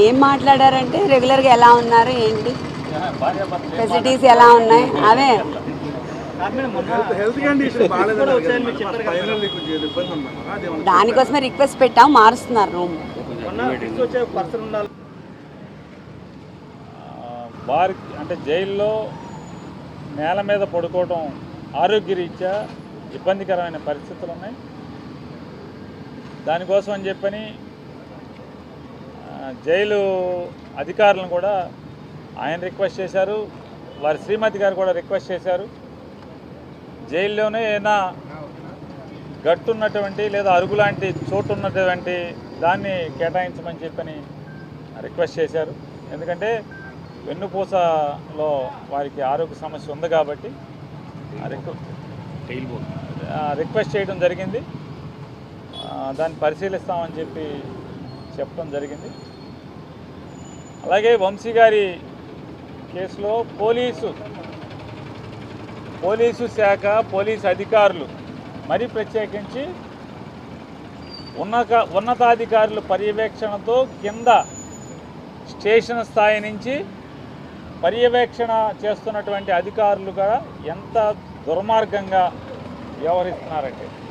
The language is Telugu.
ఏం మాట్లాడారంటే రెగ్యులర్గా ఎలా ఉన్నారు ఏంటి ఫెసిలిటీస్ ఎలా ఉన్నాయి అవే. దానికోసమే రిక్వెస్ట్ పెట్టాం, మారుస్తున్నారు రూమ్. వారికి అంటే జైల్లో నేల మీద పడుకోవడం ఆరోగ్యరీత్యా ఇబ్బందికరమైన పరిస్థితులు ఉన్నాయి. దానికోసం అని చెప్పని జైలు అధికారులను కూడా ఆయన రిక్వెస్ట్ చేశారు, వారి శ్రీమతి గారు కూడా రిక్వెస్ట్ చేశారు. జైల్లోనే ఏదైనా గట్టున్నటువంటి లేదా అరుగు లాంటి చోటు ఉన్నటువంటి దాన్ని కేటాయించమని చెప్పని రిక్వెస్ట్ చేశారు. ఎందుకంటే వెన్నుపూసలో వారికి ఆరోగ్య సమస్య ఉంది కాబట్టి రిక్వెస్ట్ చేయడం జరిగింది. దాన్ని పరిశీలిస్తామని చెప్పి చెప్పడం జరిగింది. అలాగే వంశీ గారి కేసులో పోలీసు శాఖ పోలీసు అధికారులు మరీ ప్రత్యేకించి ఉన్నతాధికారుల పర్యవేక్షణతో కింద స్టేషన్ స్థాయి నుంచి పర్యవేక్షణ చేస్తున్నటువంటి అధికారులు కూడా ఎంత దుర్మార్గంగా వ్యవహరిస్తున్నారంటే